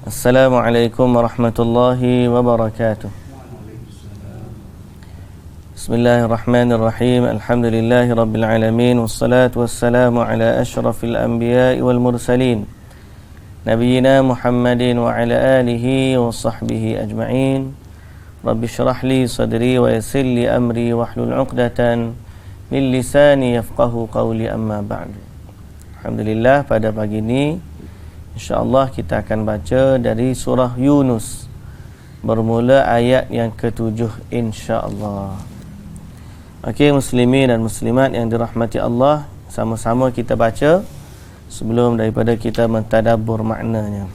Assalamualaikum warahmatullahi wabarakatuh. Bismillahirrahmanirrahim. Alhamdulillahi rabbil alamin. Wassalatu wassalamu ala ashrafil anbiya'i wal mursalin, Nabiyyina Muhammadin wa ala alihi wa sahbihi ajma'in. Rabbi syrah li sadri wa yassir li amri wahlul 'uqdatan min lisani yafqahu qawli, amma ba'du. Alhamdulillah, pada pagi ini InsyaAllah kita akan baca dari surah Yunus, bermula ayat yang ke-7 insyaAllah. Okey, muslimin dan muslimat yang dirahmati Allah, sama-sama kita baca sebelum daripada kita mentadabbur maknanya.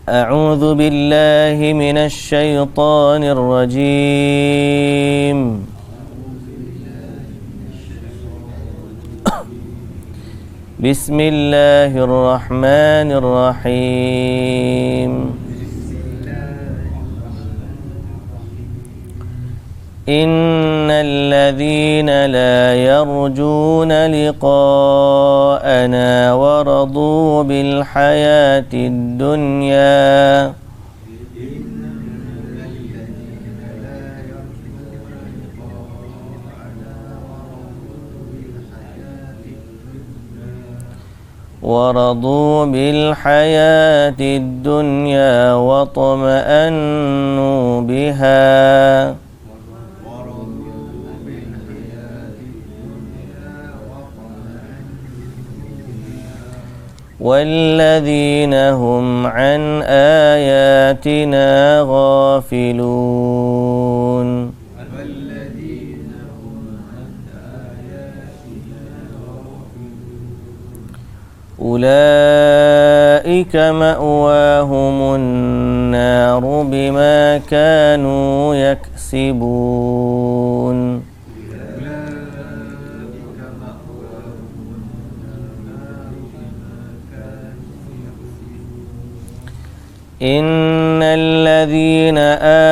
A'udzu billahi minasy syaithanir rajim. Bismillahirrahmanirrahim. Innal ladzina la yarjuna liqa'ana wa radu bil hayatid dunya ورضوا بالحياة الدنيا واطمأنوا بها والذين هم عن آياتنا غافلون أولئك مأواهم النار بما كانوا يكسبون إن الذين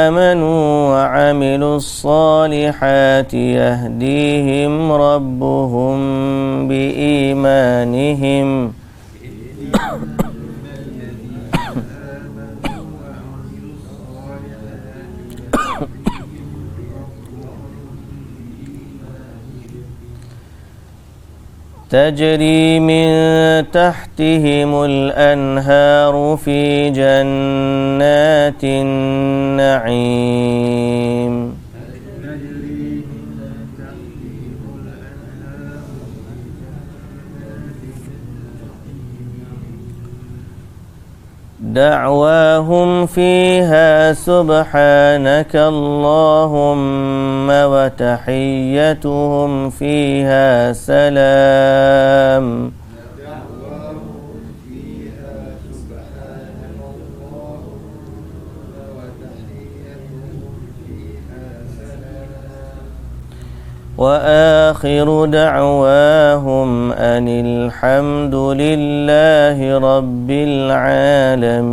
آمنوا وعملوا الصالحات يهديهم ربهم بإيمانهم تجري من تحتهم الأنهار في جنات النعيم دعواهم فيها سبحانك اللهم وتحيتهم فيها سلام وآخر دعواهم أن الحمد لله رب العالمين.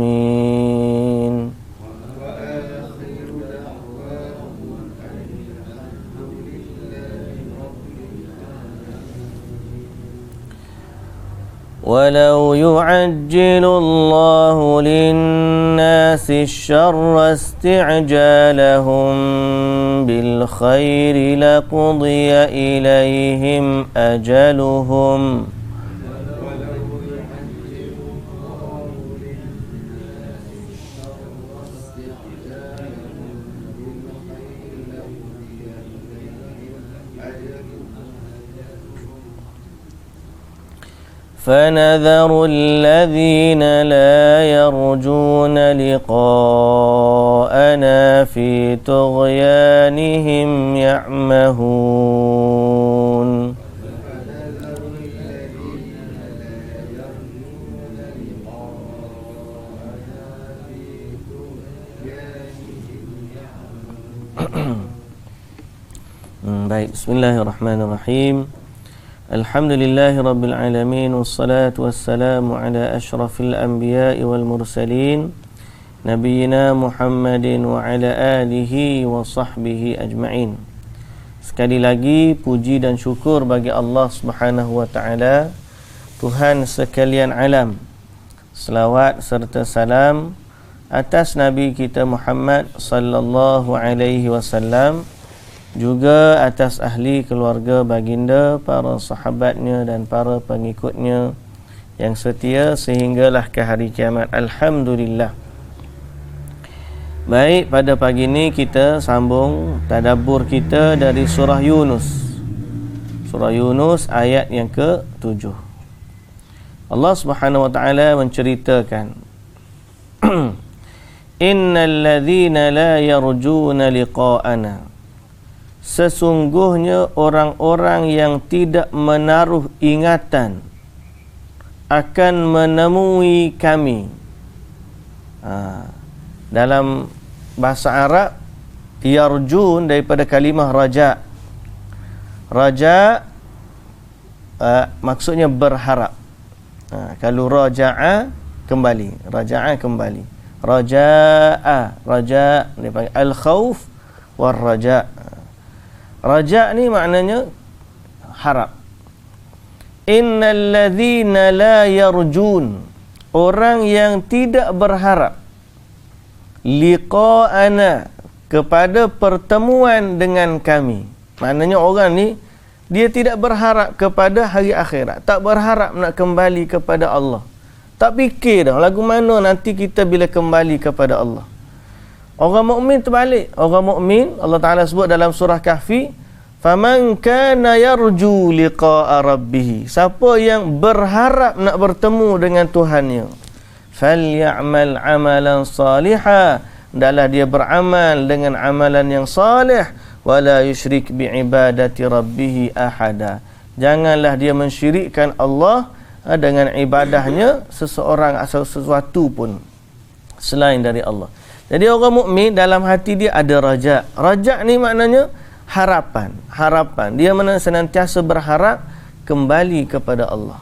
ولو يعجل الله للناس الشر استعجالهم بالخير لقضي إليهم أجلهم فنذر الذين لا يرجون لقاءنا في طغيانهم يعمهون Baik, bismillahirrahmanirrahim. Alhamdulillahi rabbil alamin, wassalatu wassalamu ala ashrafil anbiya'i wal mursalin, Nabiyyina Muhammadin wa ala alihi wa sahbihi ajma'in. Sekali lagi puji dan syukur bagi Allah Subhanahu wa taala, Tuhan sekalian alam. selawat serta salam atas Nabi kita Muhammad sallallahu alaihi wasallam, juga atas ahli keluarga baginda, para sahabatnya dan para pengikutnya yang setia sehinggalah ke hari kiamat. Alhamdulillah. Baik, pada pagi ini kita sambung tadabbur kita dari surah Yunus. Surah Yunus ayat yang ke-7. Allah Subhanahu wa taala menceritakan Innal ladzina la yarjuna liqa'ana, sesungguhnya orang-orang yang tidak menaruh ingatan akan menemui kami. Dalam bahasa Arab, yarjun daripada kalimah raja. Raja maksudnya berharap. Kalau raja'a kembali, raja'a kembali. Raja dipanggil al-khauf war raja. Raja ni maknanya harap. Innal ladzina la yarjun, orang yang tidak berharap liqa'ana, kepada pertemuan dengan kami. Maknanya orang ni dia tidak berharap kepada hari akhirat, tak berharap nak kembali kepada Allah, tak fikir dah lagu mana nanti kita bila kembali kepada Allah. Orang mukmin terbalik. Orang mukmin, Allah Taala sebut dalam surah Kahfi, faman kana yarju liqa'a rabbih, siapa yang berharap nak bertemu dengan Tuhannya, falyamal amalan salihah, hendaklah dia beramal dengan amalan yang salih, wala yusyrik biibadati rabbih ahada, janganlah dia mensyirikkan Allah dengan ibadahnya seseorang atau sesuatu pun selain dari Allah. Jadi orang mukmin dalam hati dia ada raja. Raja ni maknanya harapan. Dia senantiasa berharap kembali kepada Allah.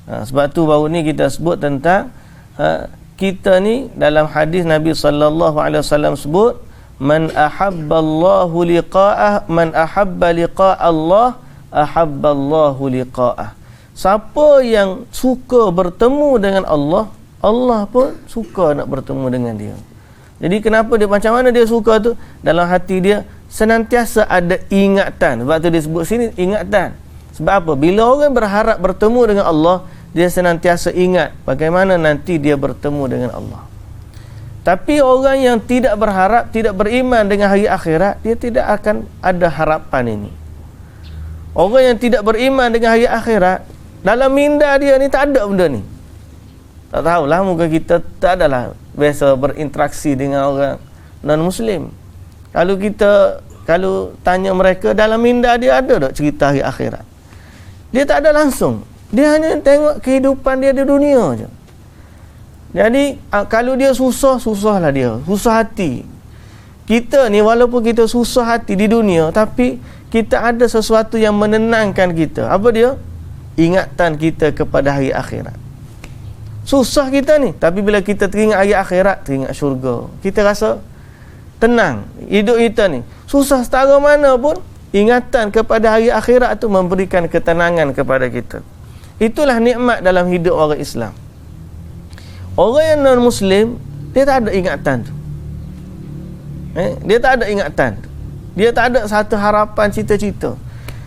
Sebab tu baru ni kita sebut tentang kita ni dalam hadis Nabi sallallahu alaihi wasallam sebut, man ahabballahu liqa'ah, man ahabba liqa' Allah ahabballahu liqa'ah. Siapa yang suka bertemu dengan Allah, Allah pun suka nak bertemu dengan dia. Jadi kenapa dia, macam mana dia suka tu? Dalam hati dia senantiasa ada ingatan. Sebab tu dia sebut sini ingatan. Sebab apa? Bila orang berharap bertemu dengan Allah, dia senantiasa ingat bagaimana nanti dia bertemu dengan Allah. Tapi orang yang tidak berharap, tidak beriman dengan hari akhirat, dia tidak akan ada harapan ini. Orang yang tidak beriman dengan hari akhirat, dalam minda dia ni tak ada benda ni. Tak tahulah, muka kita tak adalah biasa berinteraksi dengan orang non-Muslim. Kalau tanya mereka, dalam minda dia ada tak cerita hari akhirat? Dia tak ada langsung. Dia hanya tengok kehidupan dia di dunia je. Jadi kalau dia susahlah dia, susah hati. Kita ni walaupun kita susah hati di dunia, tapi kita ada sesuatu yang menenangkan kita. Apa dia? Ingatan kita kepada hari akhirat. Susah kita ni, tapi bila kita teringat hari akhirat, teringat syurga, kita rasa tenang. Hidup kita ni susah setara mana pun, ingatan kepada hari akhirat tu memberikan ketenangan kepada kita. Itulah nikmat dalam hidup orang Islam. Orang yang non-Muslim, dia tak ada ingatan tu. Dia tak ada ingatan tu. Dia tak ada satu harapan, cita-cita.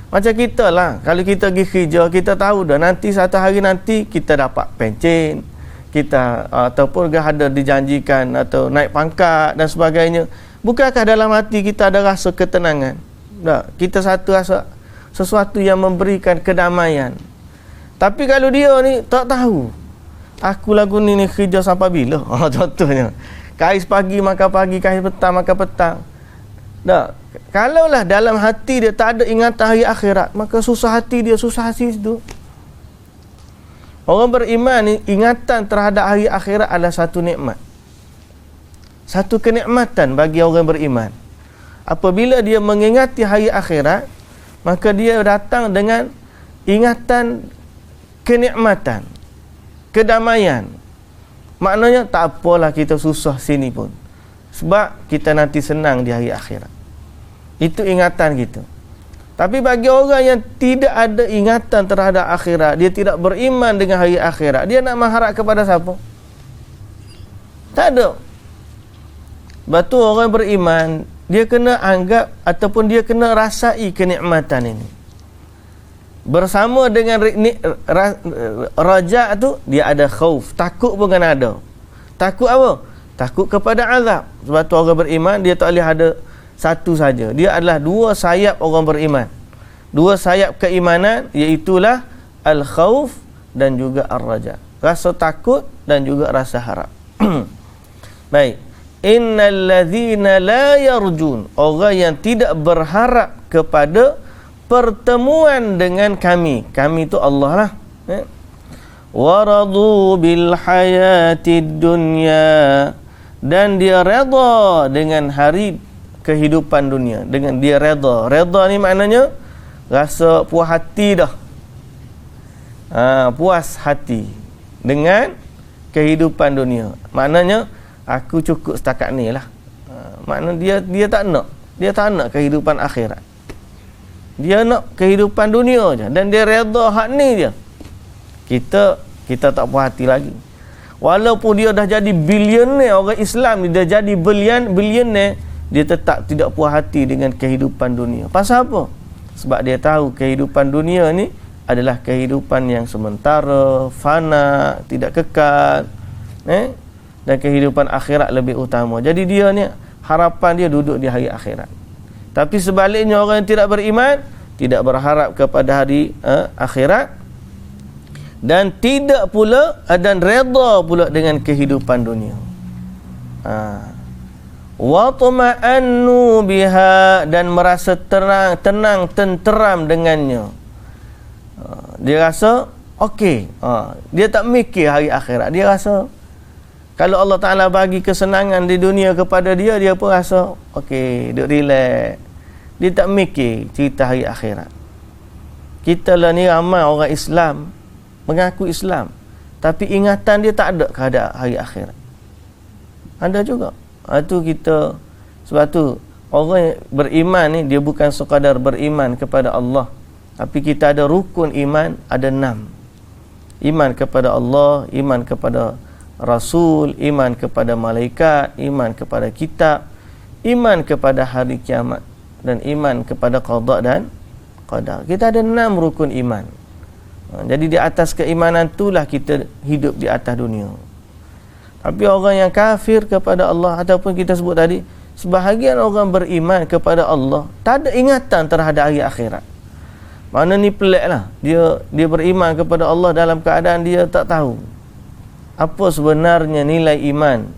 Macam kita lah, kalau kita pergi kerja, kita tahu dah nanti satu hari nanti kita dapat pencen, kita ataupun ada dijanjikan atau naik pangkat dan sebagainya. Bukankah dalam hati kita ada rasa ketenangan? Tak, kita satu rasa sesuatu yang memberikan kedamaian. Tapi kalau dia ni tak tahu, aku lagu ni kerja sampai bila? Contohnya, kais pagi makan pagi, kais petang makan petang. Tak, kalaulah dalam hati dia tak ada ingatan hari akhirat, maka susah hati dia, susah hati itu. Orang beriman ni, ingatan terhadap hari akhirat adalah satu nikmat, satu kenikmatan bagi orang beriman. Apabila dia mengingati hari akhirat, maka dia datang dengan ingatan kenikmatan, kedamaian. Maknanya tak apalah kita susah sini pun, sebab kita nanti senang di hari akhirat. Itu ingatan kita. Tapi bagi orang yang tidak ada ingatan terhadap akhirat, dia tidak beriman dengan hari akhirat, dia nak mengharap kepada siapa? Tak ada. Batu orang beriman, dia kena anggap ataupun dia kena rasai kenikmatan ini. Bersama dengan raja tu, dia ada khauf, takut pun kena ada. Takut apa? Takut kepada azab. Sebab tu orang beriman, dia tak boleh ada satu saja. Dia adalah dua sayap orang beriman. Dua sayap keimanan, iaitulah al-khauf dan juga ar-raja. Rasa takut dan juga rasa harap. Baik. Innal ladzina la yarjun, orang yang tidak berharap kepada pertemuan dengan kami. Kami itu Allah lah. Waradu bil hayatid dunya, dan dia redha dengan hari kehidupan dunia. Dengan dia redha. Redha ni maknanya rasa puas hati dah. Puas hati dengan kehidupan dunia. Maknanya aku cukup setakat ni lah. Maknanya dia tak nak. Dia tak nak kehidupan akhirat. Dia nak kehidupan dunia je. Dan dia redha hak ni je. Kita tak puas hati lagi. Walaupun dia dah jadi bilioner, orang Islam ni dia jadi bilioner, dia tetap tidak puas hati dengan kehidupan dunia. Pasal apa? Sebab dia tahu kehidupan dunia ni adalah kehidupan yang sementara, fana, tidak kekal. Dan kehidupan akhirat lebih utama. Jadi dia ni harapan dia duduk di hari akhirat. Tapi sebaliknya orang yang tidak beriman, tidak berharap kepada hari akhirat, dan tidak pula dan redha pula dengan kehidupan dunia. Wa tuma'annu biha, dan merasa tenang, tenteram dengannya. Dia rasa okey. Dia tak mikir hari akhirat. Dia rasa kalau Allah Ta'ala bagi kesenangan di dunia kepada dia, dia pun rasa okey, duduk relax. Dia tak mikir cerita hari akhirat. Kita lah ni ramai orang Islam, mengaku Islam, tapi ingatan dia tak ada kepada hari akhirat. Ada juga. Itu kita, sebab tu orang beriman ni, dia bukan sekadar beriman kepada Allah, tapi kita ada rukun iman, ada 6. Iman kepada Allah, iman kepada Rasul, iman kepada malaikat, iman kepada kitab, iman kepada hari kiamat, dan iman kepada qada dan qadar. Kita ada 6 rukun iman. Jadi di atas keimanan itulah kita hidup di atas dunia. Tapi orang yang kafir kepada Allah, ataupun kita sebut tadi, sebahagian orang beriman kepada Allah, tak ada ingatan terhadap hari akhirat. Mana ni pelik lah. Dia beriman kepada Allah dalam keadaan dia tak tahu apa sebenarnya nilai iman.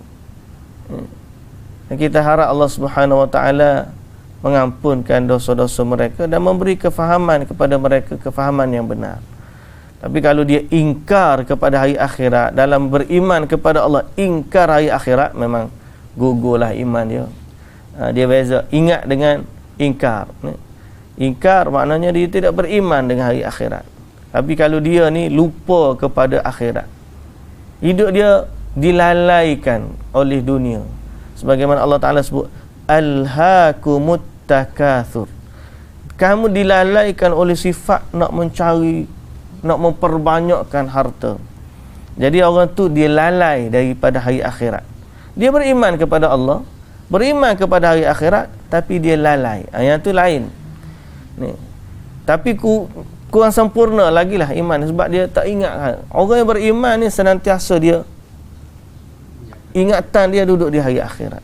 Kita harap Allah Subhanahu Wa Taala mengampunkan dosa-dosa mereka dan memberi kefahaman kepada mereka, kefahaman yang benar. Tapi kalau dia ingkar kepada hari akhirat, dalam beriman kepada Allah ingkar hari akhirat, memang gugurlah iman dia. Dia beza ingat dengan ingkar. Ingkar maknanya dia tidak beriman dengan hari akhirat. Tapi kalau dia ni lupa kepada akhirat, hidup dia dilalaikan oleh dunia. Sebagaimana Allah Ta'ala sebut, alhaakumut takatsur. Kamu dilalaikan oleh sifat nak mencari, nak memperbanyakkan harta. Jadi orang tu dia lalai daripada hari akhirat. Dia beriman kepada Allah, beriman kepada hari akhirat, tapi dia lalai. Yang tu lain. Ni. Tapi kurang sempurna lagi lah iman, sebab dia tak ingat. Orang yang beriman ni senantiasa dia ingatan dia duduk di hari akhirat.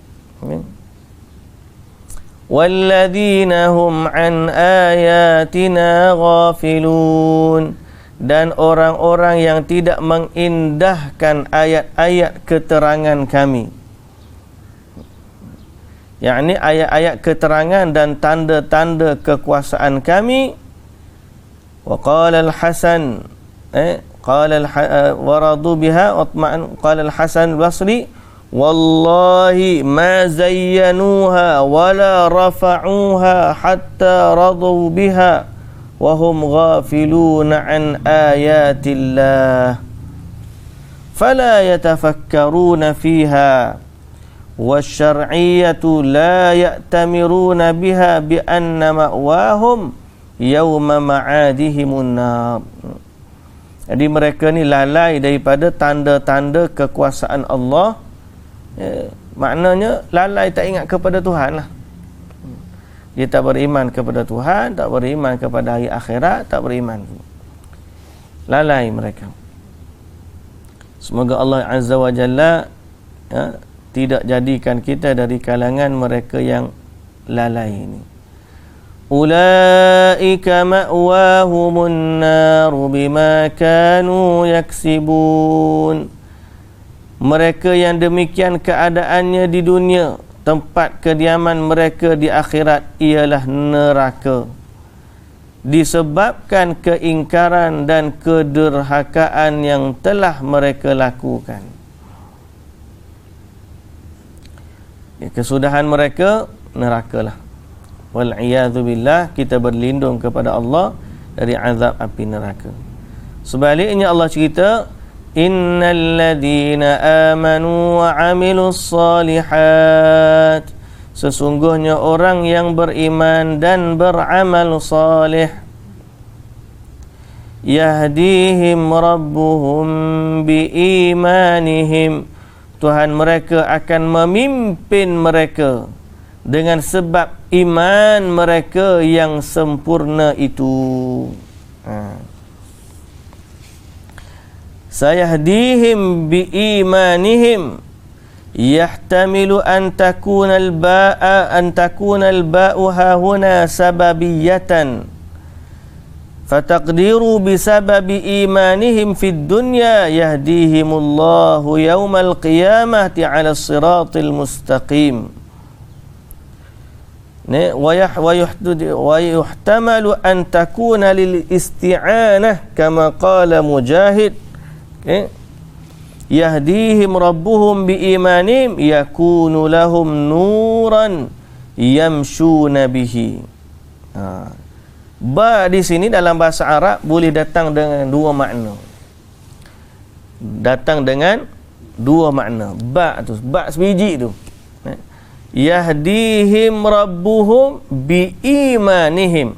Walladzina hum an ayatina ghafilun, dan orang-orang yang tidak mengindahkan ayat-ayat keterangan kami, yakni ayat-ayat keterangan dan tanda-tanda kekuasaan kami. Wa qala al-Hasan waradu biha watma'an, qala al-Hasan al-Basri, wallahi ma zayyanuha wala rafa'uha hatta radu biha wa hum ghafiluna an ayatillah fala yatafakkaruna fiha wasyar'iyyatu la ya'tamiruna biha bi anna ma'wahum yauma ma'adihimun nar. Jadi mereka ni lalai daripada tanda-tanda kekuasaan Allah. Maknanya lalai tak ingat kepada Tuhan lah. Dia tak beriman kepada Tuhan, tak beriman kepada hari akhirat, tak beriman. Lalai mereka. Semoga Allah Azza wa Jalla tidak jadikan kita dari kalangan mereka yang lalai ini. Ulaika ma'wahumun naru bima kanu yaksibun. Mereka yang demikian keadaannya di dunia, tempat kediaman mereka di akhirat ialah neraka, disebabkan keingkaran dan kederhakaan yang telah mereka lakukan. Kesudahan mereka nerakalah. Wal'iyadzu billah, kita berlindung kepada Allah dari azab api neraka. Sebaliknya Allah cerita, innal ladzina amanu wa 'amilus shalihat, sesungguhnya orang yang beriman dan beramal saleh, yahdihim rabbuhum biimanihim, Tuhan mereka akan memimpin mereka dengan sebab iman mereka yang sempurna itu. Sayahdihim biimanihim yahtamilu an takuna al-ba'u hahuna sababiyatan, fataqdiru bisababi imanihim fid dunya yahdihimullahu yawmal qiyamati 'ala as-siratil mustaqim. Wa yuhtamalu an takuna lil isti'anah kama qala Mujahid, yahdihim rabbuhum biimanihim yakunu lahum nuran yamshuna bihi. Ba di sini dalam bahasa Arab boleh datang dengan dua makna. Datang dengan dua makna. Ba tu, ba sebiji tu. Yahdihim rabbuhum biimanihim,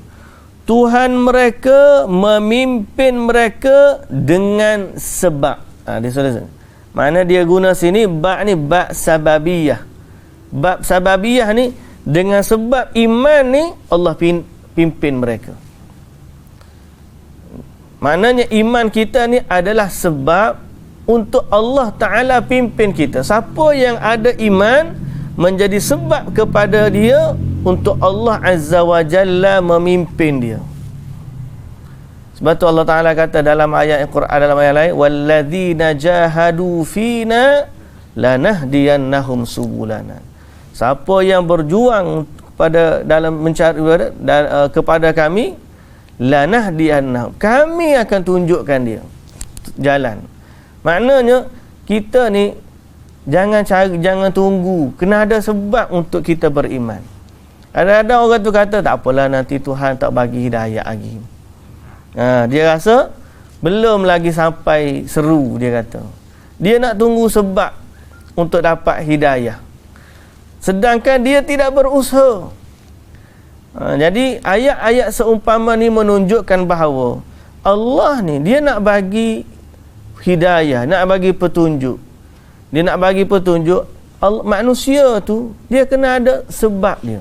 Tuhan mereka memimpin mereka dengan sebab. Dia sudah. Mana dia guna sini ba ni ba sababiyah. Bab sababiyah ni dengan sebab iman ni Allah pimpin mereka. Maknanya iman kita ni adalah sebab untuk Allah Ta'ala pimpin kita. Siapa yang ada iman menjadi sebab kepada dia untuk Allah Azza wa Jalla memimpin dia. Sebab tu Allah Ta'ala kata dalam ayat Al-Quran, dalam ayat lain, walladzina jahadu fina lanahdiyannahum subulana. Siapa yang berjuang pada dalam mencari kepada kami, lanahdiyannahum, kami akan tunjukkan dia jalan. Maknanya kita ni jangan tunggu, kena ada sebab untuk kita beriman. Ada orang tu kata tak apalah, nanti Tuhan tak bagi hidayah lagi. Dia rasa belum lagi sampai seru, dia kata. Dia nak tunggu sebab untuk dapat hidayah, sedangkan dia tidak berusaha. Jadi ayat-ayat seumpama ni menunjukkan bahawa Allah ni dia nak bagi hidayah, nak bagi petunjuk. Dia nak bagi petunjuk. Manusia tu dia kena ada sebab dia.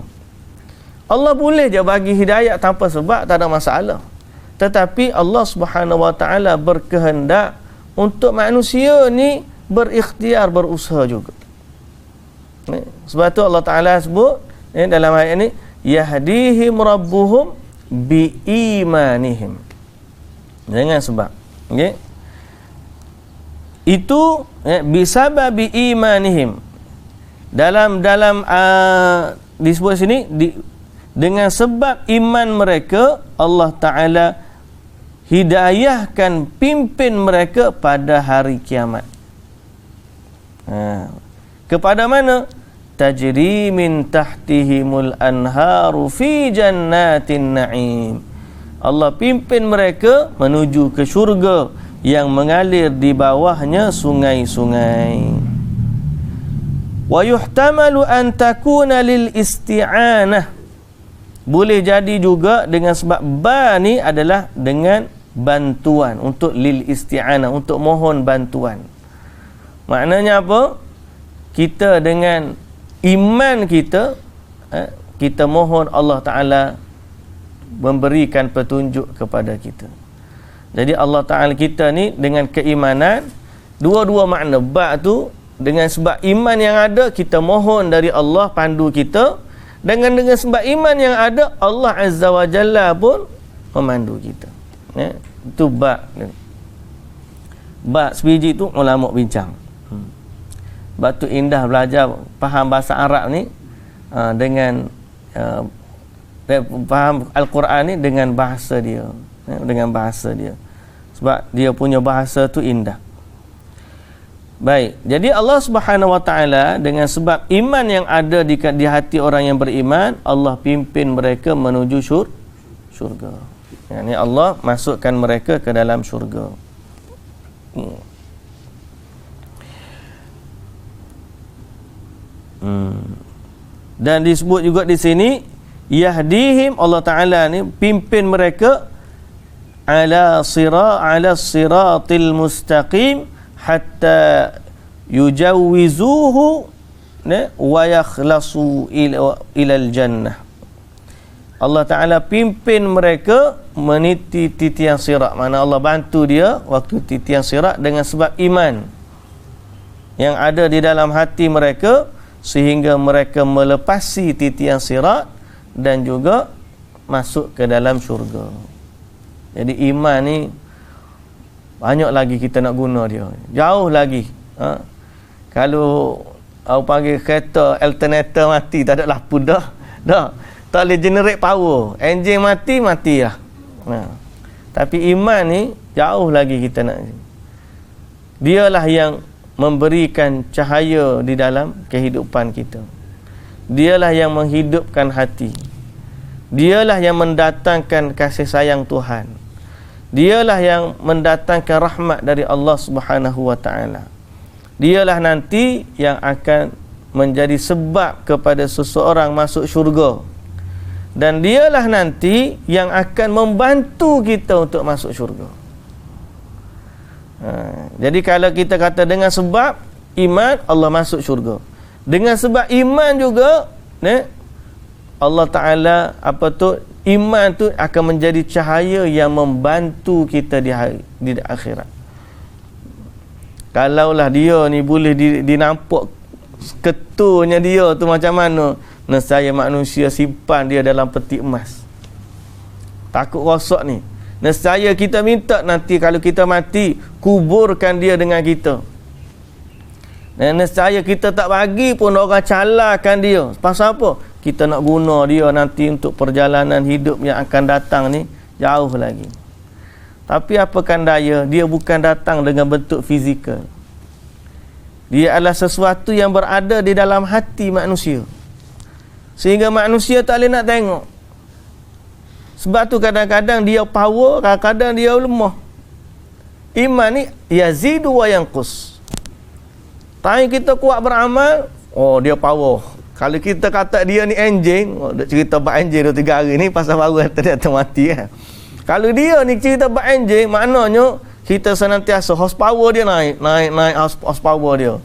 Allah boleh je bagi hidayah tanpa sebab, tak ada masalah. Tetapi Allah Subhanahu wa Ta'ala berkehendak untuk manusia ni berikhtiar, berusaha juga. Sebab tu Allah Ta'ala sebut dalam ayat ni, yahdihim rabbuhum biimanihim, dengan sebab. Okey, itu bisababi imanihim. Dalam disebut sini dengan sebab iman mereka, Allah Ta'ala hidayahkan, pimpin mereka pada hari kiamat. Kepada mana? Tajri min tahtihimul anharu fi jannatin na'im. Allah pimpin mereka menuju ke syurga yang mengalir di bawahnya sungai-sungai. Wa yuhtamalu an takuna lil isti'anah Boleh jadi juga dengan sebab ba ni adalah dengan bantuan, untuk lil isti'anah, untuk mohon bantuan. Maknanya apa? Kita dengan iman kita, kita mohon Allah Ta'ala memberikan petunjuk kepada kita. Jadi Allah Ta'ala kita ni dengan keimanan, dua-dua makna. Ba' tu dengan sebab iman yang ada, kita mohon dari Allah pandu kita. Dengan sebab iman yang ada, Allah Azza wa Jalla pun memandu kita. Itu ba'. Ba' sebiji tu ulama bincang. Ba' tu indah belajar faham bahasa Arab ni dengan faham Al-Quran ni dengan bahasa dia. Dengan bahasa dia. Sebab dia punya bahasa tu indah. Baik, jadi Allah Subhanahu Wa Taala dengan sebab iman yang ada di hati orang yang beriman, Allah pimpin mereka menuju syurga. Yani Allah masukkan mereka ke dalam syurga. Dan disebut juga di sini, yahdihim, Allah Taala ni pimpin mereka ala siratil mustaqim hatta yujawwizuhu wa yakhlasu ilal jannah. Allah Ta'ala pimpin mereka meniti titian sirat. Mana Allah bantu dia waktu titian sirat dengan sebab iman yang ada di dalam hati mereka, sehingga mereka melepasi titian sirat dan juga masuk ke dalam syurga. Jadi iman ni banyak lagi kita nak guna dia. Jauh lagi. Kalau aku panggil kereta alternator mati, tak ada lampu dah. Tak boleh generate power. Enjin mati lah. Tapi iman ni jauh lagi kita nak. Dialah yang memberikan cahaya di dalam kehidupan kita. Dialah yang menghidupkan hati. Dialah yang mendatangkan kasih sayang Tuhan. Dialah yang mendatangkan rahmat dari Allah Subhanahu Wa Taala. Dialah nanti yang akan menjadi sebab kepada seseorang masuk syurga. Dan dialah nanti yang akan membantu kita untuk masuk syurga. Jadi kalau kita kata dengan sebab iman, Allah masuk syurga. Dengan sebab iman juga, Allah Ta'ala iman tu akan menjadi cahaya yang membantu kita di akhirat. Kalaulah dia ni boleh dinampak ketuanya dia tu macam mana, nescaya manusia simpan dia dalam peti emas. Takut rosak ni. Nescaya kita minta nanti kalau kita mati, kuburkan dia dengan kita. Dan nescaya kita tak bagi pun orang calahkan dia. Pasal apa? Kita nak guna dia nanti untuk perjalanan hidup yang akan datang ni jauh lagi. Tapi apakan daya, dia bukan datang dengan bentuk fizikal. Dia adalah sesuatu yang berada di dalam hati manusia. Sehingga manusia tak boleh nak tengok. Sebab tu kadang-kadang dia power, kadang-kadang dia lemah. Iman ni yazidu wa yanqus. Tapi kita kuat beramal, dia power. Kalau kita kata dia ni enjin, cerita bab enjin 2-3 hari ni pasal baru ternyata mati kan. Kalau dia ni cerita bab enjin, maknanya kita senantiasa horsepower dia naik horsepower dia.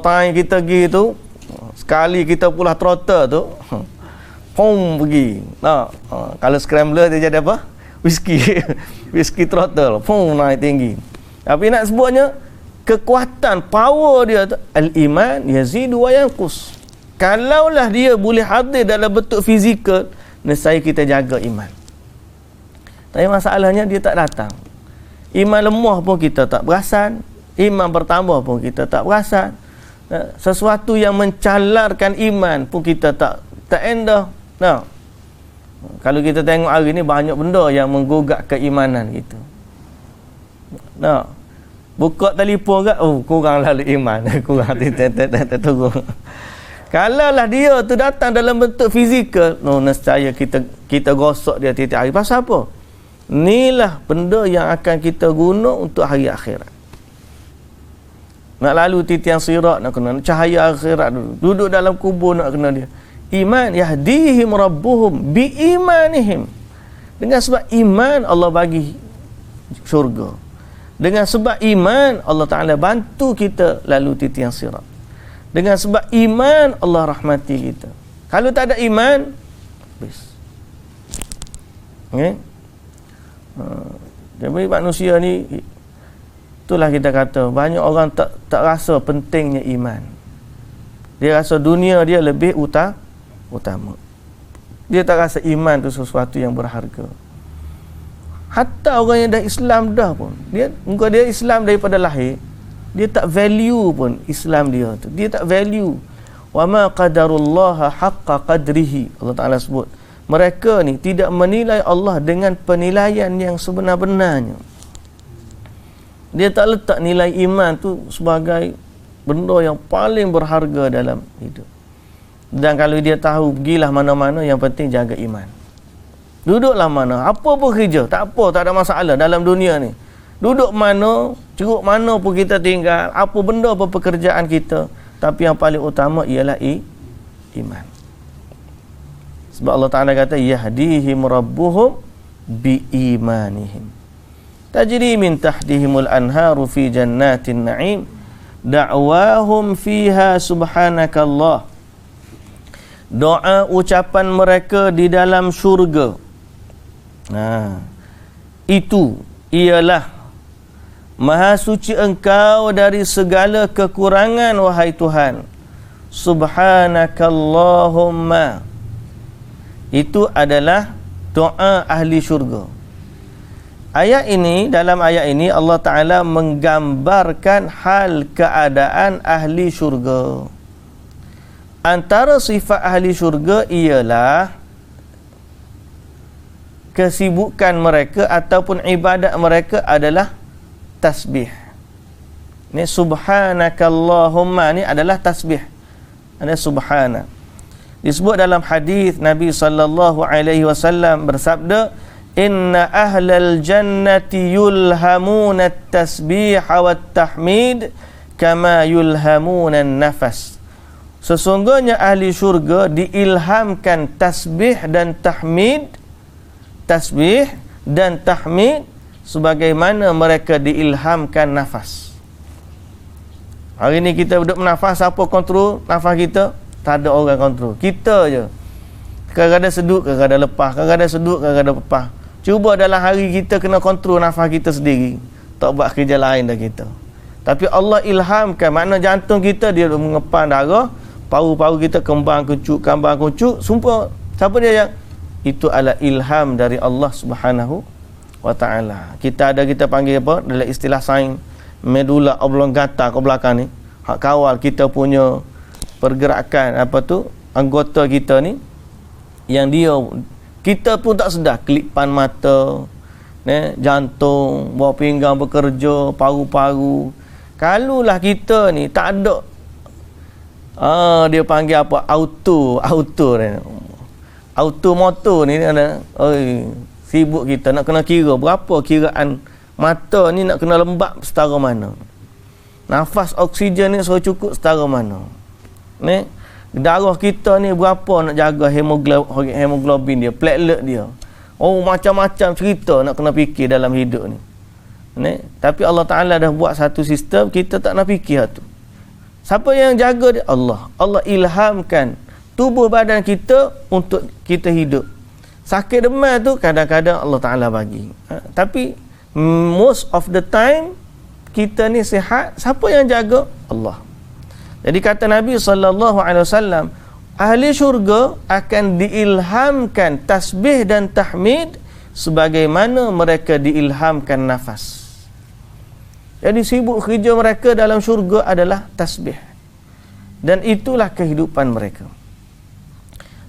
Time kita pergi tu, sekali kita pula throttle tu, pom pergi. Kalau scrambler dia jadi apa? Whisky throttle, pom naik tinggi. Tapi nak sebutnya kekuatan power dia tu, al-iman yazidu wa yanqus. Kalaulah dia boleh hadir dalam bentuk fizikal, nescaya kita jaga iman. Tapi masalahnya dia tak datang. Iman lemah pun kita tak perasan, iman bertambah pun kita tak perasan. Sesuatu yang mencalarkan iman pun kita tak endah. Kalau kita tengok hari ni banyak benda yang menggugak keimanan kita. Buka telefon kat, kurang lalu iman. Kurang turun. Kalaulah dia tu datang dalam bentuk fizikal, nescaya kita gosok dia tiap hari. Pasal apa? Inilah benda yang akan kita guna untuk hari akhirat. Nak lalu titian sirat nak kena cahaya akhirat dulu. Duduk dalam kubur nak kena dia. iman, yahdihim rabbuhum biimanihim. Dengan sebab iman Allah bagi syurga. Dengan sebab iman Allah Ta'ala bantu kita lalu titian sirat. Dengan sebab iman Allah rahmati kita. Kalau tak ada iman, habis. Okay? Jadi manusia ni, itulah kita kata banyak orang tak rasa pentingnya iman. Dia rasa dunia dia lebih utama. Dia tak rasa iman tu sesuatu yang berharga. Hatta orang yang dah Islam dah pun, dia Islam daripada lahir, dia tak value pun Islam dia tu. Dia tak value. Wa ma qadarullaha haqqa qadrihi. Allah Ta'ala sebut, mereka ni tidak menilai Allah dengan penilaian yang sebenar-benarnya. Dia tak letak nilai iman tu sebagai benda yang paling berharga dalam hidup. Dan kalau dia tahu, pergilah mana-mana, yang penting jaga iman. Duduklah mana, apa pun kerja, tak apa, tak ada masalah dalam dunia ni. Duduk mana, ceruk mana pun kita tinggal, apa benda apa pekerjaan kita, tapi yang paling utama ialah iman. Sebab Allah Ta'ala kata, yahdihim rabbuhum biimanihim. Tajri min tahtihimul anharu fi jannatin na'im. Da'wahum fiha subhanakallah. Doa ucapan mereka di dalam syurga. Itu ialah, Maha suci Engkau dari segala kekurangan, wahai Tuhan. Subhanakallahumma. Itu adalah doa ahli syurga. Dalam ayat ini Allah Ta'ala menggambarkan hal keadaan ahli syurga. Antara sifat ahli syurga ialah kesibukan mereka ataupun ibadat mereka adalah tasbih. Ini subhanakallahumma ni adalah tasbih. Ada subhana. Disebut dalam hadis Nabi sallallahu alaihi wasallam bersabda, inna ahlal jannati yulhamuna at-tasbih wa at-tahmid kama yulhamuna an-nafas. Sesungguhnya ahli syurga diilhamkan tasbih dan tahmid sebagaimana mereka diilhamkan nafas. Hari ni kita duduk bernafas, siapa kontrol nafas kita? Tak ada orang kontrol. Kita je. Kadang-kadang sedut, kadang-kadang lepas, kadang-kadang sedut, kadang-kadang lepas. Cuba dalam hari kita kena kontrol nafas kita sendiri. Tak buat kerja lain dah kita. Tapi Allah ilhamkan, makna jantung kita dia mengepang darah, paru-paru kita kembang kencuk, sumpah. Siapa dia yang? Itu adalah ilham dari Allah Subhanahu wa Ta'ala. Kita panggil apa? Dalam istilah sains, medula oblongata ke belakang ni. Hak kawal kita punya pergerakan anggota kita ni, yang dia kita pun tak sedar, kelipan mata, jantung, bawah pinggang bekerja, paru-paru. Kalulah kita ni tak ada, dia panggil apa, auto motor ni ada, sibuk kita nak kena kira berapa kiraan mata ni nak kena lembab setara mana, nafas oksigen ni suruh cukup setara mana, darah kita ni berapa nak jaga hemoglobin dia, platelet dia. Macam-macam cerita nak kena fikir dalam hidup ni. Tapi Allah Ta'ala dah buat satu sistem, kita tak nak fikir tu. Siapa yang jaga dia? Allah. Allah ilhamkan tubuh badan kita untuk kita hidup. Sakit demam tu kadang-kadang Allah Ta'ala bagi. Tapi most of the time kita ni sihat, siapa yang jaga? Allah. Jadi kata Nabi SAW, ahli syurga akan diilhamkan tasbih dan tahmid sebagaimana mereka diilhamkan nafas. Jadi sibuk kerja mereka dalam syurga adalah tasbih. Dan itulah kehidupan mereka.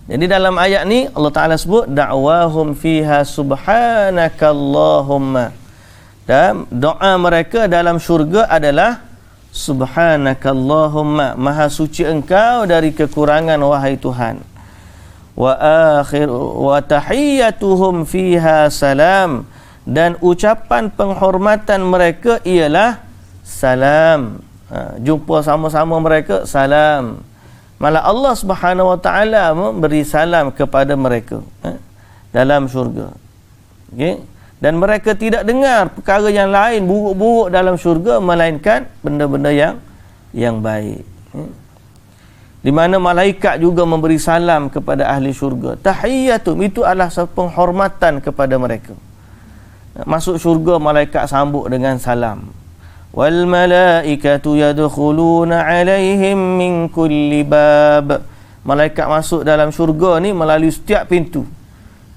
Jadi dalam ayat ni Allah Ta'ala sebut, da'wahum fiha subhanakallahumma. Dan doa mereka dalam syurga adalah subhanakallahumma, maha suci Engkau dari kekurangan, wahai Tuhan. Wa tahiyyatuhum fiha salam. Dan ucapan penghormatan mereka ialah salam. Jumpa sama-sama mereka, salam. Malah Allah Subhanahu wa taala memberi salam kepada mereka dalam syurga. Okey. Dan mereka tidak dengar perkara yang lain buruk-buruk dalam syurga melainkan benda-benda yang baik. Di mana malaikat juga memberi salam kepada ahli syurga. Tahiyyatum, itu adalah penghormatan kepada mereka. Masuk syurga, malaikat sambut dengan salam. Wal malaikatu yadkhuluna alaihim min kulli bab. Malaikat masuk dalam syurga ni melalui setiap pintu.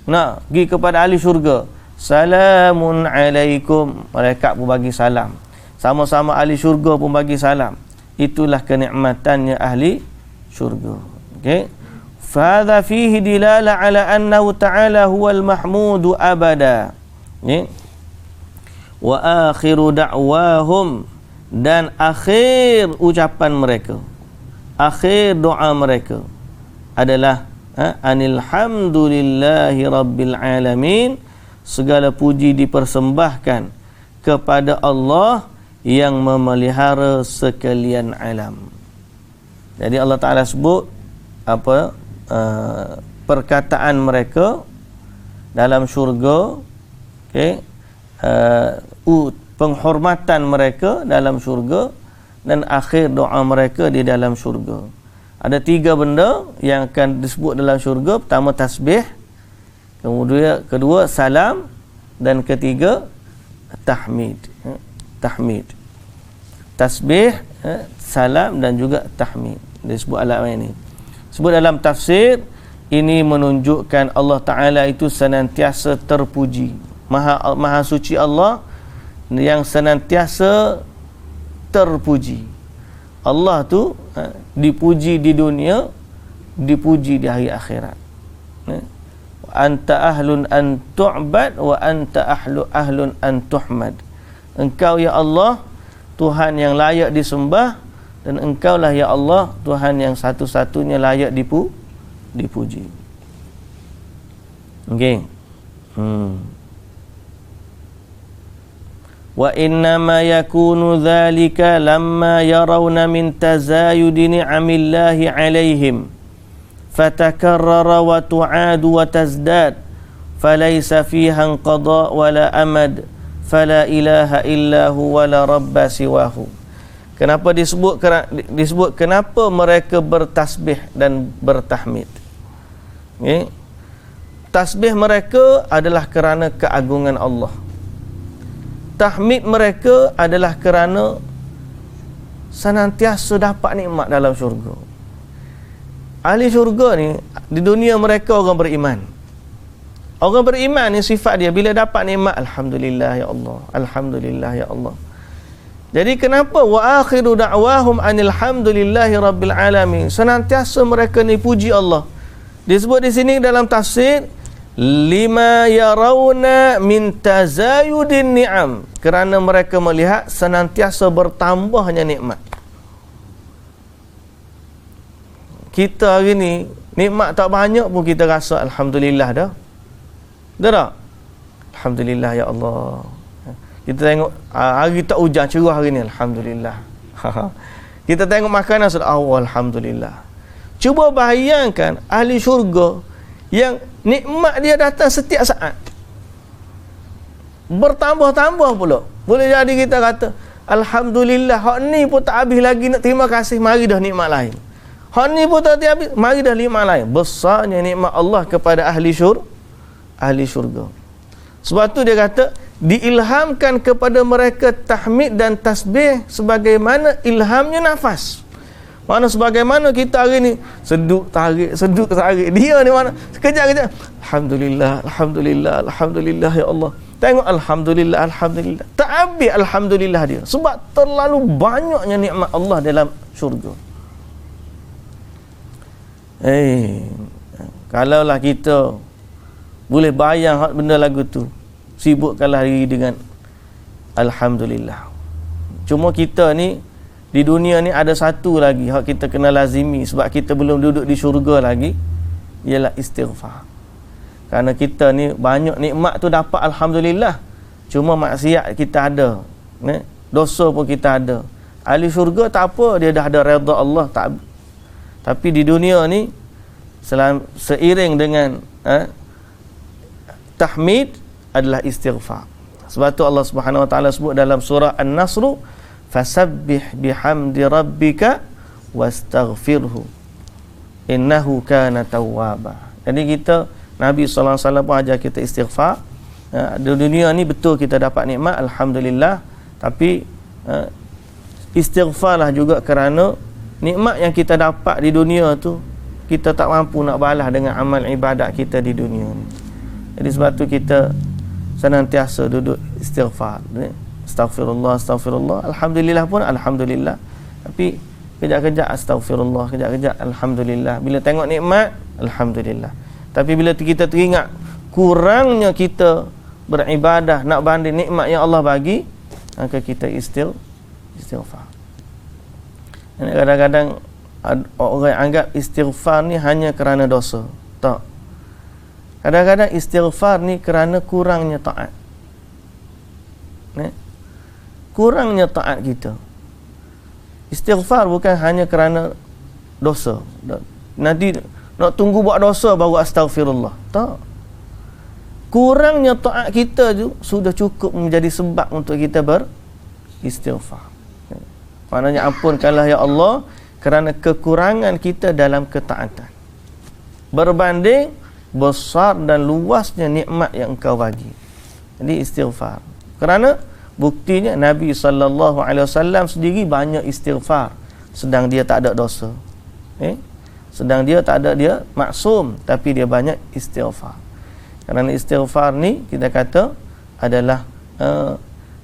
Nak pergi kepada ahli syurga, salamun alaikum, malaikat pun bagi salam. Sama-sama ahli syurga pun bagi salam. Itulah kenikmatannya ahli syurga. Okey. Fa fihi dilala ala annahu ta'ala huwal mahmudu abada. Okey. Wa akhiru da'wahum, dan akhir ucapan mereka, akhir doa mereka adalah anilhamdulillahi rabbil alamin, segala puji dipersembahkan kepada Allah yang memelihara sekalian alam. Jadi Allah Ta'ala sebut apa perkataan mereka dalam syurga, okey, penghormatan mereka dalam syurga, dan akhir doa mereka di dalam syurga. Ada 3 benda yang akan disebut dalam syurga. Pertama tasbih, kemudian kedua salam, dan ketiga tahmid. Tahmid, tasbih, salam, dan juga tahmid disebut alam ini. Sebut dalam tafsir, ini menunjukkan Allah Ta'ala itu senantiasa terpuji. Maha suci Allah yang senantiasa terpuji. Allah tu dipuji di dunia, dipuji di hari akhirat. Anta ahlun an tu'bad wa anta ahlun an tuhmad. Engkau ya Allah Tuhan yang layak disembah, dan engkaulah ya Allah Tuhan yang satu-satunya layak dipuji. Okey. Wa innama yakunu dhalika lamma yarawna min tazayudi ni'amillahi alaihim fatakarrara wa tu'adu wa tazdad falaysa fiha qada wala amad fala ilaha illahu wala rabba siwahu. Kenapa disebut kenapa mereka bertasbih dan bertahmid? Okay. Tasbih mereka adalah kerana keagungan Allah. Tahmid mereka adalah kerana senantiasa dapat nikmat dalam syurga. Ahli syurga ni, di dunia mereka orang beriman. Orang beriman ni sifat dia, bila dapat nikmat, alhamdulillah ya Allah, alhamdulillah ya Allah. Jadi kenapa wa akhiru da'wahum anilhamdulillahi rabbil alamin, senantiasa mereka ni puji Allah. Disebut di sini dalam tafsir, lima yarawna min tazayudin ni'am, kerana mereka melihat senantiasa bertambahnya nikmat. Kita hari ni nikmat tak banyak pun kita rasa alhamdulillah dah. Dah tak? Alhamdulillah ya Allah. Kita tengok hari tak hujan, cerah hari ni, alhamdulillah. Kita tengok makanan sudah, alhamdulillah. Cuba bayangkan ahli syurga yang nikmat dia datang setiap saat, bertambah-tambah pula. Boleh jadi kita kata alhamdulillah, hak ni pun tak habis lagi nak terima kasih, mari dah nikmat lain. Hak ni pun tak habis, mari dah nikmat lain. Besarnya nikmat Allah kepada ahli syurga. Sebab tu dia kata diilhamkan kepada mereka tahmid dan tasbih sebagaimana ilhamnya nafas. Mana sebagaimana kita hari ni seduk tarik, dia ni mana sekejap-kejap alhamdulillah, alhamdulillah, alhamdulillah ya Allah. Tengok alhamdulillah, alhamdulillah, tak habis alhamdulillah dia, sebab terlalu banyaknya nikmat Allah dalam syurga. Kalaulah kita boleh bayang benda lagu tu, sibukkanlah diri dengan alhamdulillah. Cuma kita ni di dunia ni ada satu lagi hak kita kena lazimi, sebab kita belum duduk di syurga lagi, ialah istighfar. Kerana kita ni banyak nikmat tu dapat alhamdulillah, cuma maksiat kita ada, dosa pun kita ada. Ahli syurga tak apa, dia dah ada redha Allah, tak Tapi di dunia ni seiring dengan tahmid adalah istighfar. Sebab tu Allah Subhanahu wa taala sebut dalam surah An-Nasr, fasabbih bihamdi rabbika wastaghfirhu innahu kana tawwaba. Jadi kita, Nabi sallallahu alaihi wasallam pun ajar kita istighfar. Di dunia ni betul kita dapat nikmat, alhamdulillah, tapi istighfarlah juga kerana nikmat yang kita dapat di dunia tu kita tak mampu nak balas dengan amal ibadat kita di dunia ni. Jadi sebab tu kita senantiasa duduk istighfar. Astaghfirullah, astaghfirullah. Alhamdulillah pun alhamdulillah. Tapi kejap-kejap astaghfirullah, kejap-kejap alhamdulillah. Bila tengok nikmat, alhamdulillah. Tapi bila kita teringat kurangnya kita beribadah nak banding nikmat yang Allah bagi, maka kita istighfar. Kadang-kadang orang anggap istighfar ni hanya kerana dosa. Tak. Kadang-kadang istighfar ni kerana kurangnya taat. Kurangnya taat kita. Istighfar bukan hanya kerana dosa. Nanti nak tunggu buat dosa baru astaghfirullah. Tak. Kurangnya taat kita tu sudah cukup menjadi sebab untuk kita beristighfar. Maknanya ampunkanlah ya Allah kerana kekurangan kita dalam ketaatan, berbanding besar dan luasnya nikmat yang Engkau bagi. Jadi istighfar. Kerana buktinya Nabi SAW sendiri banyak istighfar sedang dia tak ada dosa. Sedang dia tak ada, dia maksum, tapi dia banyak istighfar. Kerana istighfar ni kita kata adalah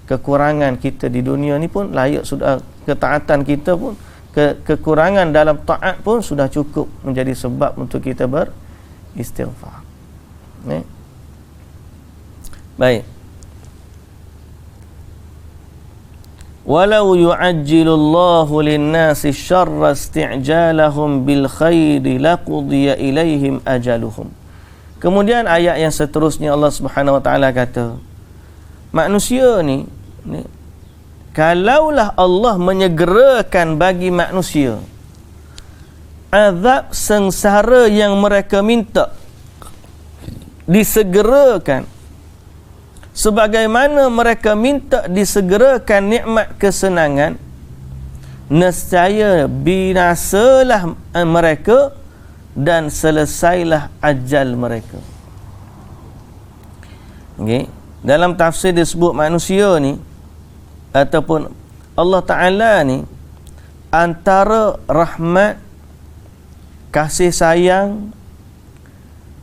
kekurangan kita di dunia ni pun layak sudah, ketaatan kita pun kekurangan dalam taat pun sudah cukup menjadi sebab untuk kita beristighfar. Baik. Walau yu'ajjilullahu lin-nasi syarra isti'jalahum bil khairi laqudiya ilaihim ajaluhum. Kemudian ayat yang seterusnya Allah Subhanahu wa taala kata, manusia ni kalaulah Allah menyegerakan bagi manusia azab sengsara yang mereka minta disegerakan sebagaimana mereka minta disegerakan nikmat kesenangan, nescaya binasalah mereka dan selesailah ajal mereka. Okay. Dalam tafsir disebut manusia ni ataupun Allah Ta'ala ni antara rahmat, kasih sayang,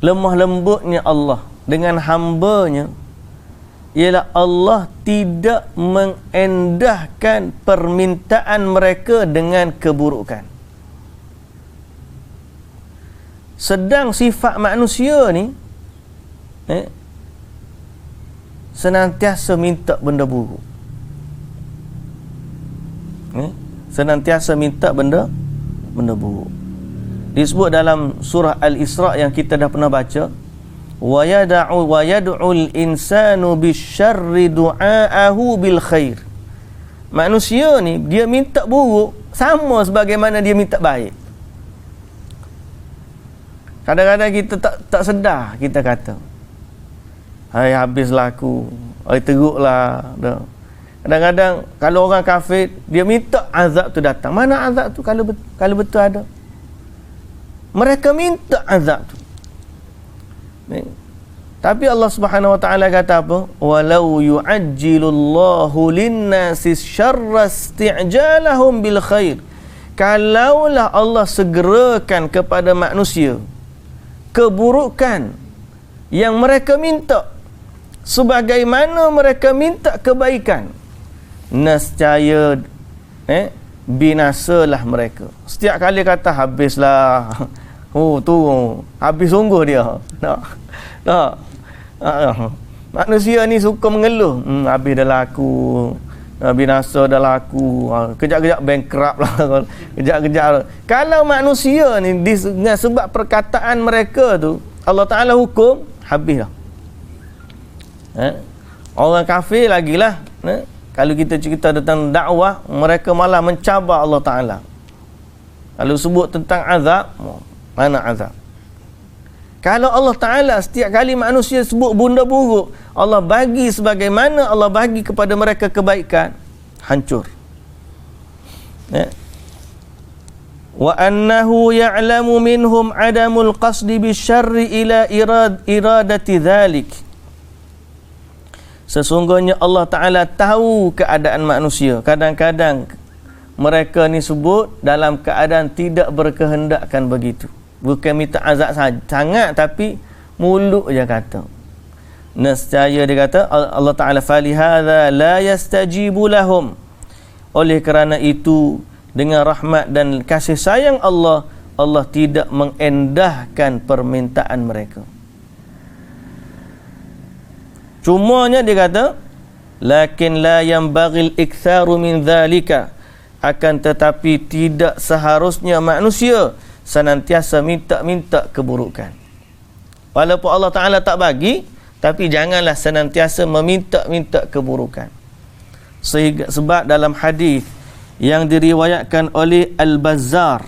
lemah lembutnya Allah dengan hambanya ialah Allah tidak mengendahkan permintaan mereka dengan keburukan. Sedang sifat manusia ni senantiasa minta benda buruk. Senantiasa minta benda buruk. Disebut dalam surah Al-Isra yang kita dah pernah baca, wa yad'ul insanu bisyarri du'aahu bil khair. Manusia ni dia minta buruk sama sebagaimana dia minta baik. Kadang-kadang kita tak sedar, kita kata, hai habislah aku, hai teruklah. Kadang-kadang kalau orang kafir dia minta azab tu datang. Mana azab tu kalau betul ada? Mereka minta azab tu. Tapi Allah Subhanahu wa taala kata apa? Walau yu'ajjilullahu lin-nasi syarra isti'jalahum bil khair. Kalaulah Allah segerakan kepada manusia keburukan yang mereka minta sebagaimana mereka minta kebaikan, nescaya binasalah mereka. Setiap kali kata habislah, tu habis sungguh dia. Manusia ni suka mengeluh, habis dah laku, binasa dah laku, kejap-kejap bankrupt lah, kejap-kejap. Kalau manusia ni dengan sebab perkataan mereka tu Allah Ta'ala hukum, habis dah. Orang kafir lagilah, kalau kita cerita tentang dakwah, mereka malah mencabar Allah Ta'ala. Kalau sebut tentang azab, mana azab? Kalau Allah Ta'ala setiap kali manusia sebut benda buruk, Allah bagi sebagaimana Allah bagi kepada mereka kebaikan, hancur. Wa annahu ya'lamu minhum adamul qasdi bisyarri ila iradati dhalik. Sesungguhnya Allah Ta'ala tahu keadaan manusia. Kadang-kadang mereka ni sebut dalam keadaan tidak berkehendakkan begitu. Bukan minta azab sangat, tapi mulut je kata. Nescaya dia kata Allah Ta'ala falihadha la yastajibu lahum. Oleh kerana itu, dengan rahmat dan kasih sayang Allah, Allah tidak mengendahkan permintaan mereka. Cumanya dia kata, lakin la yanbaghil iktharu min dhalika, akan tetapi tidak seharusnya manusia senantiasa minta-minta keburukan. Walaupun Allah Ta'ala tak bagi, tapi janganlah senantiasa meminta-minta keburukan. Sebab dalam hadis yang diriwayatkan oleh Al-Bazzar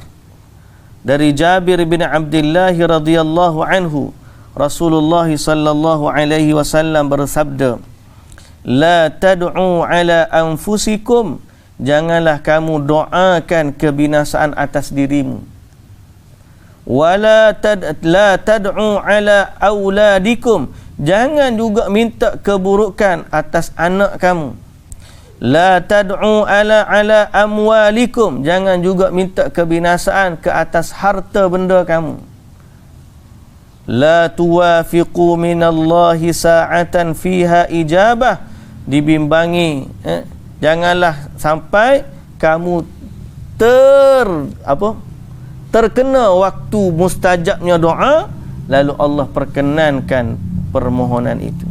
dari Jabir bin Abdullah radhiyallahu anhu, Rasulullah sallallahu alaihi wasallam bersabda, la tad'u ala anfusikum, janganlah kamu doakan kebinasaan atas dirimu. La tad'u ala auladikum, jangan juga minta keburukan atas anak kamu. La tad'u ala amwalikum, jangan juga minta kebinasaan ke atas harta benda kamu. La tuwafiqu minallahi sa'atan fiha ijabah, dibimbangi, janganlah sampai kamu terkena waktu mustajabnya doa, lalu Allah perkenankan permohonan itu.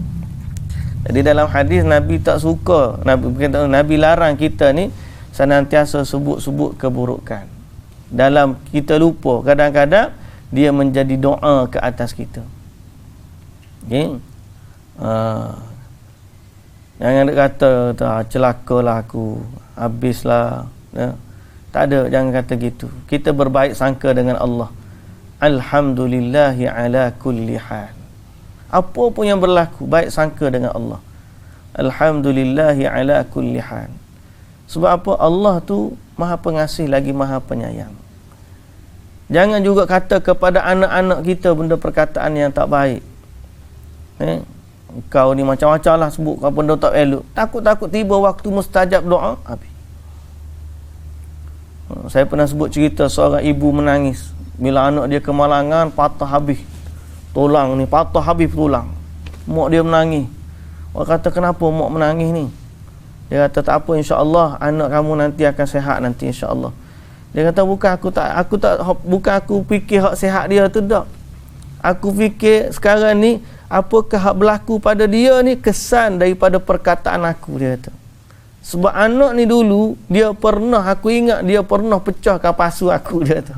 Jadi dalam hadis Nabi tak suka, Nabi larang kita ni senantiasa sebut-sebut keburukan. Dalam kita lupa, kadang-kadang dia menjadi doa ke atas kita. Okay? Jangan kata celakalah aku, habislah. Tak ada, jangan kata gitu. Kita berbaik sangka dengan Allah. Alhamdulillahi ala kulli hal. Apa pun yang berlaku, baik sangka dengan Allah. Alhamdulillahi ala kulli hal. Sebab apa? Allah tu Maha Pengasih lagi Maha Penyayang. Jangan juga kata kepada anak-anak kita benda perkataan yang tak baik. Kau ni macam-macam lah sebut kau benda tak elok. Takut-takut tiba waktu mustajab doa, habis. Saya pernah sebut cerita seorang ibu menangis bila anak dia kemalangan, patah habis tulang ni, patah habis tulang. Mak dia menangis. Orang kata, kenapa mak menangis ni? Dia kata, tak apa, insya-Allah anak kamu nanti akan sihat nanti, insya-Allah. Dia kata, bukan aku fikir hak sihat dia tu dak. Aku fikir sekarang ni apakah hak berlaku pada dia ni kesan daripada perkataan aku, dia kata. Sebab anak ni dulu aku ingat dia pernah pecahkan pasu aku, dia kata.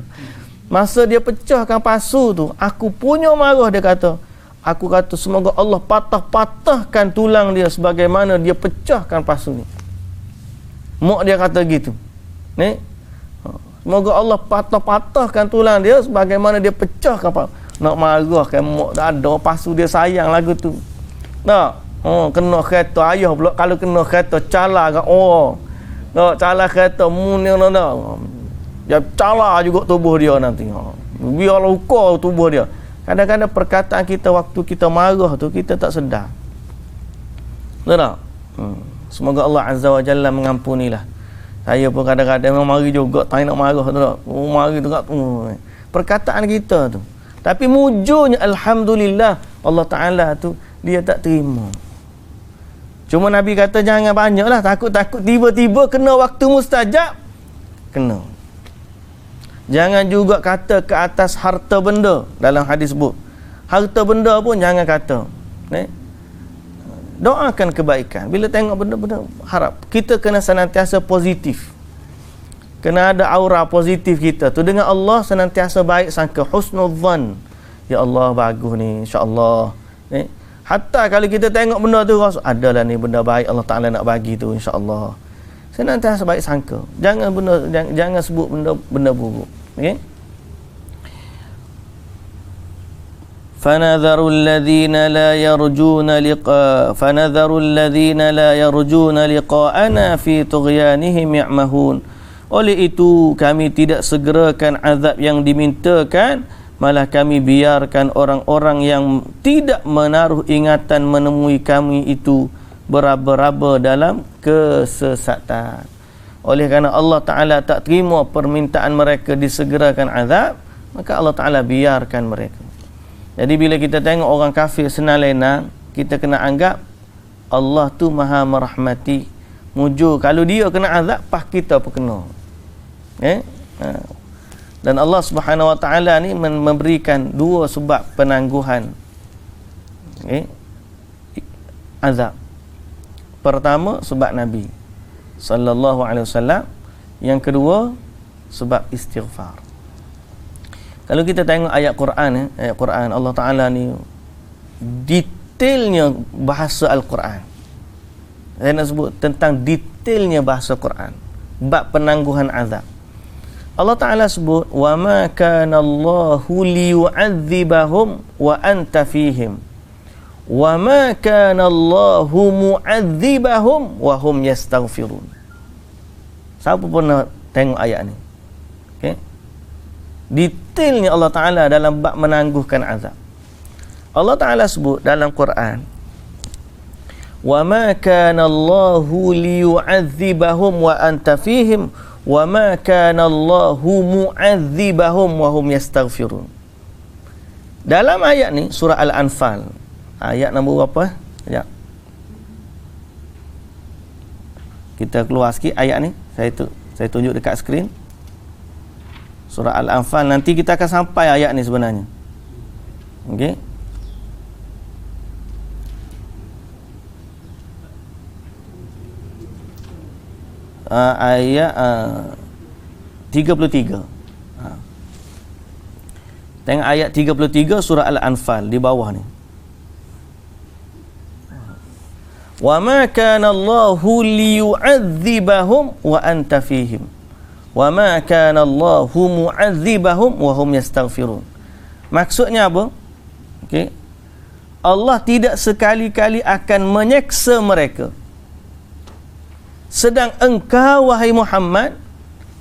Masa dia pecahkan pasu tu, aku punya marah, dia kata. Aku kata semoga Allah patah-patahkan tulang dia sebagaimana dia pecahkan pasu ni. Mak dia kata gitu. Ni. Semoga Allah patah-patahkan tulang dia sebagaimana dia pecahkan pasu. Nak marah kan mak tak ada, pasu dia sayang lagu tu. Tak. Kena kereta ayah pula, kalau kena kereta cala kan tak cala kereta mun dia nak. Dia cala juga tubuh dia nanti. Biarlah ukur tubuh dia. Kadang-kadang perkataan kita waktu kita marah tu kita tak sedar. Betul tak? Semoga Allah Azza wa Jalla mengampunilah. Saya pun kadang-kadang memang mari juga tak nak marah tu tak. Mari tu kat perkataan kita tu. Tapi mujurnya alhamdulillah Allah Taala tu dia tak terima. Cuma Nabi kata jangan banyaklah, takut-takut tiba-tiba kena waktu mustajab. Kena. Jangan juga kata ke atas harta benda dalam hadis sebut. Harta benda pun jangan kata. Doakan kebaikan. Bila tengok benda-benda harap. Kita kena senantiasa positif. Kena ada aura positif kita. Tu dengan Allah senantiasa baik sangka, husnudzan. Ya Allah bagus ni, insya-Allah. Hatta kalau kita tengok benda tu rasa adalah ni benda baik Allah Taala nak bagi tu, insya-Allah. Senantiasa baik sangka. Jangan sebut benda buruk. Okey. فَنَذَرُ الَّذِينَ لَا يَرْجُونَ لِقَاءَنَا فِي طُغْيَانِهِمْ يَعْمَهُونَ. Oleh itu kami tidak segerakan azab yang dimintakan, malah kami biarkan orang-orang yang tidak menaruh ingatan menemui kami itu beraba-raba dalam kesesatan. Oleh kerana Allah Ta'ala tak terima permintaan mereka disegerakan azab, maka Allah Ta'ala biarkan mereka. Jadi bila kita tengok orang kafir senang lenang, kita kena anggap Allah tu maha merahmati. Mujur kalau dia kena azab, pas kita pun kena. Dan Allah Subhanahu Wa Ta'ala ni memberikan dua sebab penangguhan azab. Pertama sebab Nabi sallallahu alaihi wasallam, yang kedua sebab istighfar. Kalau kita tengok ayat Quran, ayat Quran Allah Ta'ala ni detailnya bahasa Al-Quran. Saya nak sebut tentang detailnya bahasa Quran bab penangguhan azab. Allah Ta'ala sebut, wa ma kana Allahu liyu'adzibahum wa anta fihim wa ma kana Allahu mu'adzibahum wa hum yastaghfirun. Siapa pernah tengok ayat ni? Okey. Detailnya Allah Ta'ala dalam bab menangguhkan azab. Allah Ta'ala sebut dalam Quran, wa ma kana Allahu liyu'adzibahum wa anta fihim wa ma kana Allahu mu'adzibahum wa hum yastaghfirun. Dalam ayat ni surah Al-Anfal, ayat nombor berapa? Sekejap, kita keluar sikit ayat ni, saya tunjuk dekat skrin. Surah Al-Anfal, nanti kita akan sampai ayat ni sebenarnya. Okey. Ayat 33. Tengok ayat 33 surah Al-Anfal di bawah ni. Wa ma kana Allahu liyu'adzibahum wa anta fihim wa ma kana Allahu mu'adzibahum wa hum yastaghfirun. Maksudnya apa? Okey. Allah tidak sekali-kali akan menyeksa mereka, sedang engkau wahai Muhammad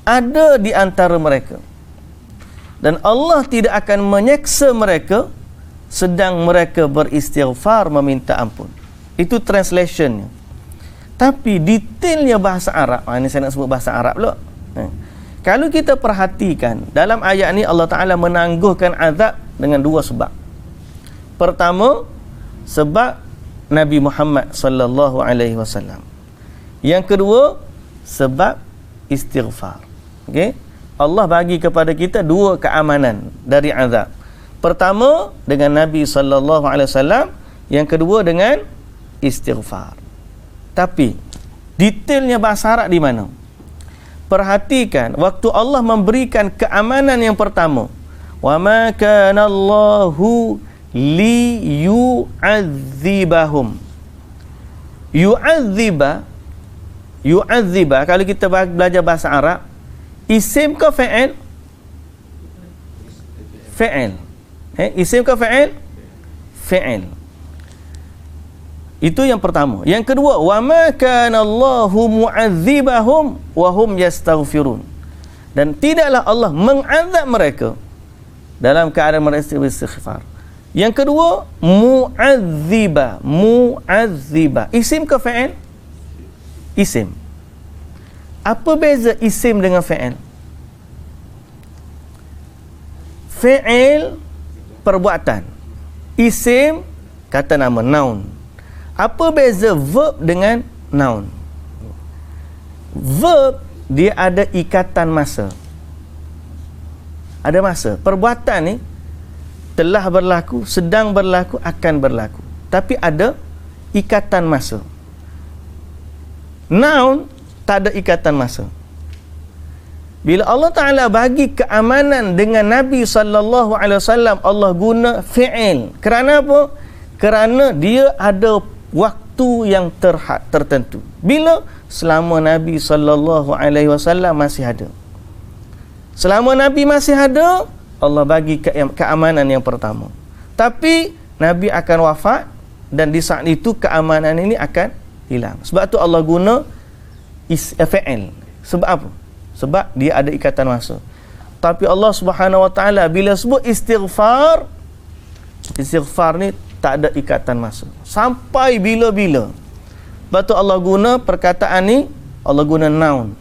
ada di antara mereka. Dan Allah tidak akan menyeksa mereka sedang mereka beristighfar meminta ampun. Itu translationnya. Tapi detailnya bahasa Arab, ini saya nak sebut bahasa Arab pula. Kalau kita perhatikan dalam ayat ni Allah Ta'ala menangguhkan azab dengan dua sebab. Pertama, sebab Nabi Muhammad sallallahu alaihi wasallam. Yang kedua, sebab istighfar. Okey? Allah bagi kepada kita dua keamanan dari azab. Pertama dengan Nabi sallallahu alaihi wasallam, yang kedua dengan istighfar. Tapi detailnya bahasa Arab di mana? Perhatikan waktu Allah memberikan keamanan yang pertama, wa ma kana Allahu li yu'adzibahum. Yu'adziba kalau kita belajar bahasa Arab, isim ke fa'il? Fa'il. Isim ke fa'il? Fa'il. Itu yang pertama. Yang kedua, wa ma kana Allahu mu'adzibahum wa hum yastaghfirun. Dan tidaklah Allah mengazab mereka dalam keadaan mereka beristighfar. Yang kedua, mu'adziba. Isim ke fa'il? Isim. Apa beza isim dengan fa'il? Fa'il perbuatan, isim kata nama, noun. Apa beza verb dengan noun? Verb dia ada ikatan masa. Ada masa. Perbuatan ni telah berlaku, sedang berlaku, akan berlaku. Tapi ada ikatan masa. Noun tak ada ikatan masa. Bila Allah Ta'ala bagi keamanan dengan Nabi sallallahu alaihi wasallam, Allah guna fi'il. Kerana apa? Kerana dia ada waktu yang tertentu. Bila? Selama Nabi sallallahu alaihi wasallam masih ada. Selama Nabi masih ada, Allah bagi keamanan yang pertama. Tapi Nabi akan wafat dan di saat itu keamanan ini akan hilang. Sebab tu Allah guna fi'il. Sebab apa? Sebab dia ada ikatan masa. Tapi Allah Subhanahu Wa Taala bila sebut istighfar ni tak ada ikatan masa. Sampai bila-bila. Sebab tu Allah guna perkataan ni, Allah guna noun.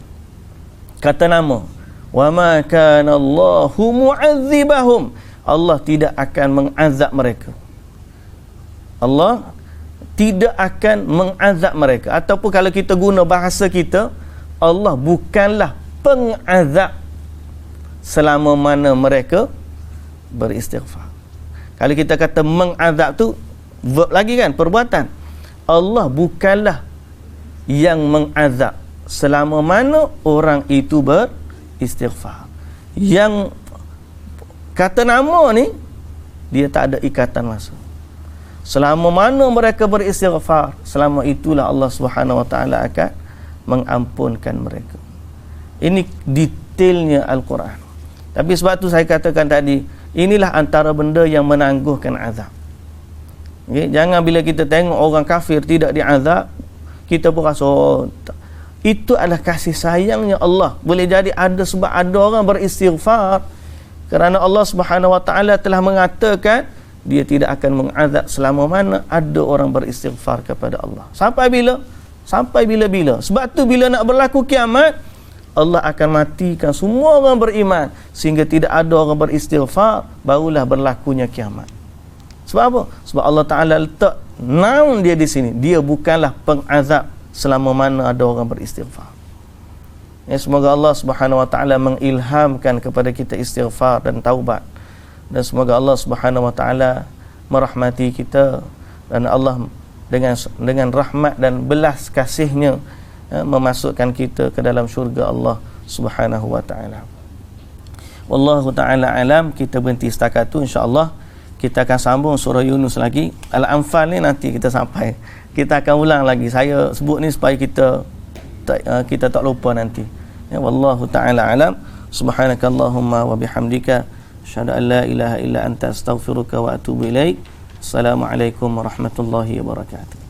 Kata nama. Wa ma kana Allahu mu'adzibahum. Allah tidak akan mengazab mereka. Allah tidak akan mengazab mereka. Ataupun kalau kita guna bahasa kita, Allah bukanlah pengazab selama mana mereka beristighfar. Kalau kita kata mengazab tu verb lagi kan, perbuatan. Allah bukanlah yang mengazab selama mana orang itu beristighfar. Yang kata nama ni dia tak ada ikatan masa. Selama mana mereka beristighfar, selama itulah Allah Subhanahu Wa Taala akan mengampunkan mereka. Ini detailnya Al-Quran. Tapi sebab tu saya katakan tadi, inilah antara benda yang menangguhkan azab. Okay? Jangan bila kita tengok orang kafir tidak diazab, kita pun rasa itu adalah kasih sayangnya Allah. Boleh jadi ada sebab ada orang beristighfar, kerana Allah Subhanahu Wa Taala telah mengatakan dia tidak akan mengazab selama mana ada orang beristighfar kepada Allah. Sampai bila? Sampai bila-bila. Sebab tu bila nak berlaku kiamat, Allah akan matikan semua orang beriman sehingga tidak ada orang beristighfar, barulah berlakunya kiamat. Sebab apa? Sebab Allah Ta'ala letak naun dia di sini. Dia bukanlah pengazab selama mana ada orang beristighfar. Ya, semoga Allah Subhanahu Wa Ta'ala mengilhamkan kepada kita istighfar dan taubat. Dan semoga Allah Subhanahu Wa Ta'ala merahmati kita, dan Allah dengan rahmat dan belas kasihnya memasukkan kita ke dalam syurga Allah Subhanahu Wa Ta'ala. Wallahu ta'ala alam. Kita berhenti setakat tu. InsyaAllah kita akan sambung surah Yunus lagi. Al-Anfal ni nanti kita sampai, kita akan ulang lagi. Saya sebut ni supaya kita tak lupa nanti. Ya, wallahu ta'ala alam. Subhanakallahumma wa bihamdika asyhadu an la ilaha illa anta astaghfiruka wa atubu ilaik. Assalamualaikum warahmatullahi wabarakatuh.